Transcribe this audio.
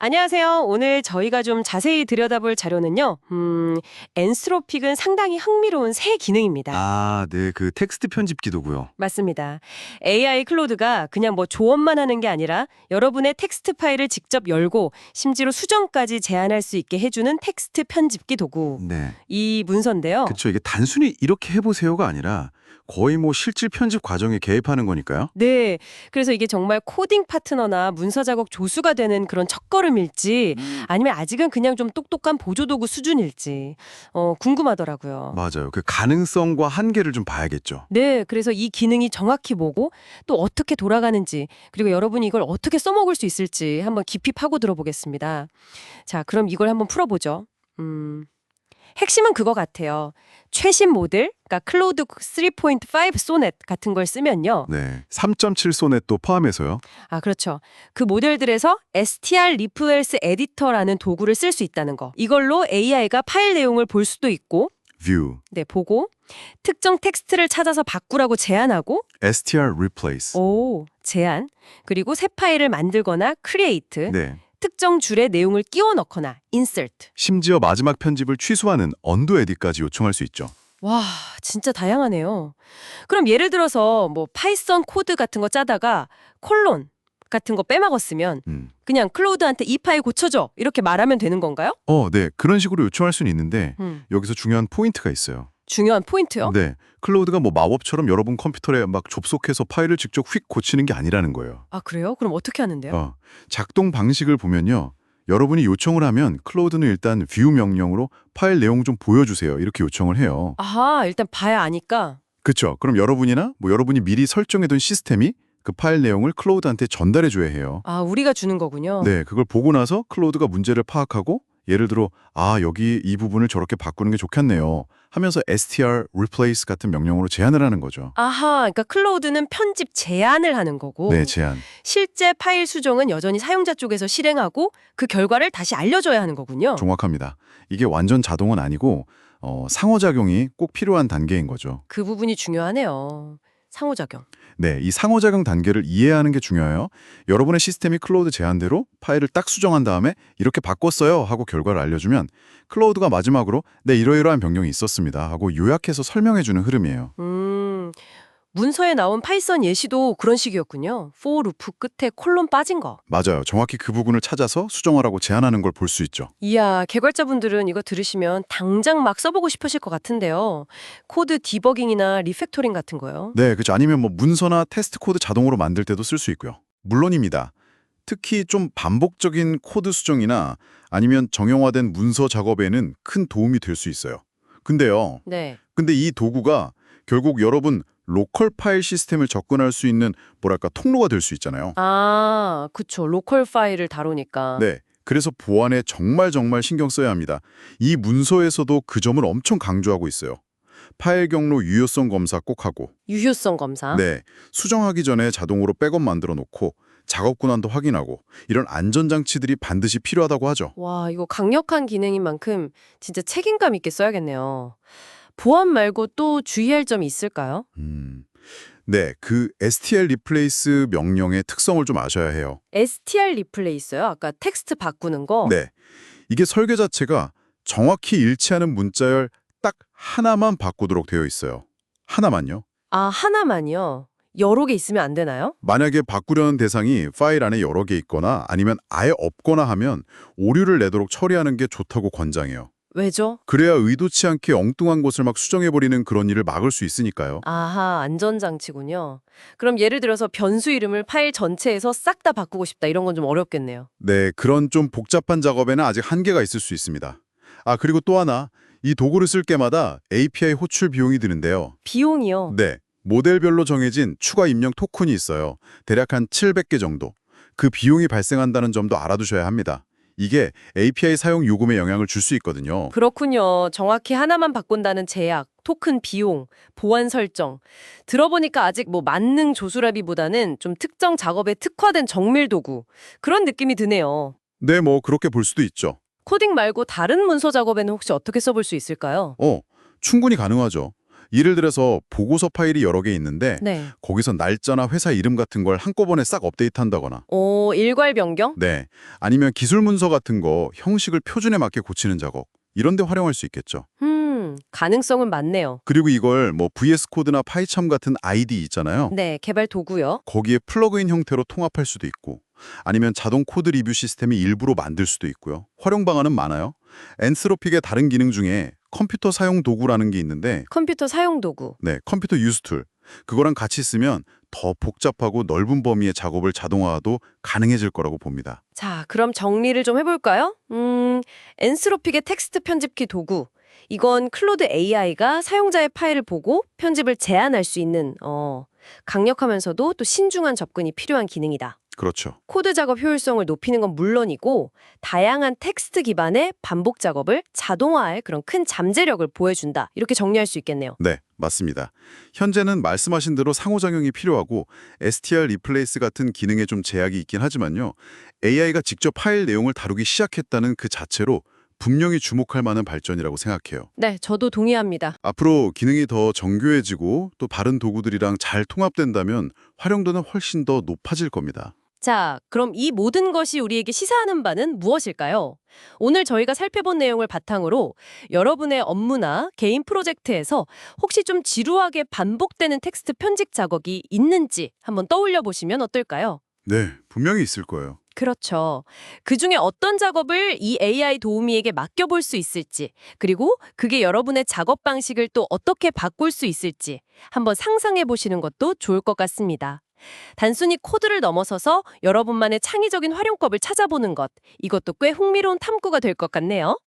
안녕하세요. 오늘 저희가 좀 자세히 들여다볼 자료는요. 엔스로픽은 상당히 흥미로운 새 기능입니다. 아, 네. 그 텍스트 편집 기도고요. 맞습니다. AI 클로드가 그냥 뭐 조언만 하는 게 아니라 여러분의 텍스트 파일을 직접 열고 심지어 수정까지 제안할 수 있게 해주는 텍스트 편집기 도구. 네. 이 문서인데요. 그렇죠. 이게 단순히 이렇게 해보세요가 아니라 거의 뭐 실질 편집 과정에 개입하는 거니까요. 네. 그래서 이게 정말 코딩 파트너나 문서 작업 조수가 되는 그런 첫걸음일지 아니면 아직은 그냥 좀 똑똑한 보조도구 수준일지 궁금하더라고요. 맞아요. 그 가능성과 한계를 좀 봐야겠죠. 네. 그래서 이 기능이 정확히 뭐고 또 어떻게 돌아가는지 그리고 여러분이 이걸 어떻게 써먹을 수 있을지 한번 깊이 파고 들어보겠습니다. 자, 그럼 이걸 한번 풀어보죠. 핵심은 그거 같아요. 최신 모델, 그러니까 클로드 3.5 소넷 같은 걸 쓰면요. 네. 3.7 소넷도 포함해서요. 아, 그렇죠. 그 모델들에서 str replace editor라는 도구를 쓸 수 있다는 거. 이걸로 AI가 파일 내용을 볼 수도 있고, view, 네, 보고 특정 텍스트를 찾아서 바꾸라고 제안하고, str replace. 제안, 그리고 새 파일을 만들거나 create, 네. 특정 줄에 내용을 끼워 넣거나 insert. 심지어 마지막 편집을 취소하는 언도 에디까지 요청할 수 있죠. 와, 진짜 다양하네요. 그럼 예를 들어서 뭐 파이썬 코드 같은 거 짜다가 콜론 같은 거 빼먹었으면 그냥 클로드한테 이 파일 고쳐줘 이렇게 말하면 되는 건가요? 네. 그런 식으로 요청할 수는 있는데 여기서 중요한 포인트가 있어요. 중요한 포인트요? 네. 클로드가 뭐 마법처럼 여러분 컴퓨터에 막 접속해서 파일을 직접 휙 고치는 게 아니라는 거예요. 아, 그래요? 그럼 어떻게 하는데요? 작동 방식을 보면요. 여러분이 요청을 하면 클로드는 일단 view 명령으로 파일 내용 좀 보여주세요. 이렇게 요청을 해요. 아하, 일단 봐야 아니까. 그렇죠. 그럼 여러분이나 뭐 여러분이 미리 설정해둔 시스템이 그 파일 내용을 클로드한테 전달해줘야 해요. 아, 우리가 주는 거군요. 네, 그걸 보고 나서 클로드가 문제를 파악하고 예를 들어 여기 이 부분을 저렇게 바꾸는 게 좋겠네요 하면서 str replace 같은 명령으로 제안을 하는 거죠. 아하, 그러니까 클로드는 편집 제안을 하는 거고 네, 제안. 실제 파일 수정은 여전히 사용자 쪽에서 실행하고 그 결과를 다시 알려줘야 하는 거군요. 정확합니다. 이게 완전 자동은 아니고 상호작용이 꼭 필요한 단계인 거죠. 그 부분이 중요하네요. 상호작용. 네, 이 상호작용 단계를 이해하는 게 중요해요. 여러분의 시스템이 클로드 제안대로 파일을 딱 수정한 다음에 이렇게 바꿨어요 하고 결과를 알려주면 클로드가 마지막으로 네, 이러이러한 변경이 있었습니다 하고 요약해서 설명해주는 흐름이에요. 문서에 나온 파이썬 예시도 그런 식이었군요. for 루프 끝에 콜론 빠진 거. 맞아요. 정확히 그 부분을 찾아서 수정하라고 제안하는 걸 볼 수 있죠. 이야, 개발자분들은 이거 들으시면 당장 막 써보고 싶으실 것 같은데요. 코드 디버깅이나 리팩토링 같은 거요. 네, 그렇죠. 아니면 뭐 문서나 테스트 코드 자동으로 만들 때도 쓸 수 있고요. 물론입니다. 특히 좀 반복적인 코드 수정이나 아니면 정형화된 문서 작업에는 큰 도움이 될 수 있어요. 근데요. 네. 근데 이 도구가 결국 여러분 로컬 파일 시스템을 접근할 수 있는 뭐랄까 통로가 될 수 있잖아요. 아, 그쵸. 로컬 파일을 다루니까. 네. 그래서 보안에 정말 신경 써야 합니다. 이 문서에서도 그 점을 엄청 강조하고 있어요. 파일 경로 유효성 검사 꼭 하고. 유효성 검사. 네. 수정하기 전에 자동으로 백업 만들어 놓고 작업 권한도 확인하고 이런 안전장치들이 반드시 필요하다고 하죠. 와, 이거 강력한 기능인 만큼 진짜 책임감 있게 써야겠네요. 보안 말고 또 주의할 점이 있을까요? 네. 그 str replace 명령의 특성을 좀 아셔야 해요. str 리플레이스요? 아까 텍스트 바꾸는 거? 네. 이게 설계 자체가 정확히 일치하는 문자열 딱 하나만 바꾸도록 되어 있어요. 하나만요. 아, 하나만요? 여러 개 있으면 안 되나요? 만약에 바꾸려는 대상이 파일 안에 여러 개 있거나 아니면 아예 없거나 하면 오류를 내도록 처리하는 게 좋다고 권장해요. 왜죠? 그래야 의도치 않게 엉뚱한 것을 막 수정해버리는 그런 일을 막을 수 있으니까요. 아하, 안전장치군요. 그럼 예를 들어서 변수 이름을 파일 전체에서 싹 다 바꾸고 싶다 이런 건 좀 어렵겠네요. 네, 그런 좀 복잡한 작업에는 아직 한계가 있을 수 있습니다. 그리고 또 하나, 이 도구를 쓸 때마다 API 호출 비용이 드는데요. 비용이요? 네, 모델별로 정해진 추가 입력 토큰이 있어요. 대략 한 700개 정도. 그 비용이 발생한다는 점도 알아두셔야 합니다. 이게 API 사용 요금에 영향을 줄 수 있거든요. 그렇군요. 정확히 하나만 바꾼다는 제약, 토큰 비용, 보안 설정. 들어보니까 아직 뭐 만능 조수라비보다는 좀 특정 작업에 특화된 정밀 도구. 그런 느낌이 드네요. 네, 뭐 그렇게 볼 수도 있죠. 코딩 말고 다른 문서 작업에는 혹시 어떻게 써볼 수 있을까요? 충분히 가능하죠. 예를 들어서 보고서 파일이 여러 개 있는데 네. 거기서 날짜나 회사 이름 같은 걸 한꺼번에 싹 업데이트한다거나 일괄 변경? 네, 아니면 기술 문서 같은 거 형식을 표준에 맞게 고치는 작업 이런 데 활용할 수 있겠죠. 가능성은 많네요. 그리고 이걸 뭐 VS 코드나 파이참 같은 아이디 있잖아요. 네, 개발 도구요. 거기에 플러그인 형태로 통합할 수도 있고 아니면 자동 코드 리뷰 시스템이 일부러 만들 수도 있고요. 활용 방안은 많아요. 엔스로픽의 다른 기능 중에 컴퓨터 사용 도구라는 게 있는데 컴퓨터 사용 도구. 네, 컴퓨터 유스 툴. 그거랑 같이 쓰면 더 복잡하고 넓은 범위의 작업을 자동화도 가능해질 거라고 봅니다. 자, 그럼 정리를 좀 해볼까요? 엔스로픽의 텍스트 편집기 도구. 이건 클로드 AI가 사용자의 파일을 보고 편집을 제한할 수 있는 강력하면서도 또 신중한 접근이 필요한 기능이다. 그렇죠. 코드 작업 효율성을 높이는 건 물론이고 다양한 텍스트 기반의 반복 작업을 자동화할 그런 큰 잠재력을 보여준다. 이렇게 정리할 수 있겠네요. 네, 맞습니다. 현재는 말씀하신 대로 상호작용이 필요하고 str replace 같은 기능에 좀 제약이 있긴 하지만요. AI가 직접 파일 내용을 다루기 시작했다는 그 자체로 분명히 주목할 만한 발전이라고 생각해요. 네, 저도 동의합니다. 앞으로 기능이 더 정교해지고 또 다른 도구들이랑 잘 통합된다면 활용도는 훨씬 더 높아질 겁니다. 자, 그럼 이 모든 것이 우리에게 시사하는 바는 무엇일까요? 오늘 저희가 살펴본 내용을 바탕으로 여러분의 업무나 개인 프로젝트에서 혹시 좀 지루하게 반복되는 텍스트 편집 작업이 있는지 한번 떠올려 보시면 어떨까요? 네, 분명히 있을 거예요. 그렇죠. 그중에 어떤 작업을 이 AI 도우미에게 맡겨볼 수 있을지, 그리고 그게 여러분의 작업 방식을 또 어떻게 바꿀 수 있을지 한번 상상해 보시는 것도 좋을 것 같습니다. 단순히 코드를 넘어서서 여러분만의 창의적인 활용법을 찾아보는 것, 이것도 꽤 흥미로운 탐구가 될 것 같네요.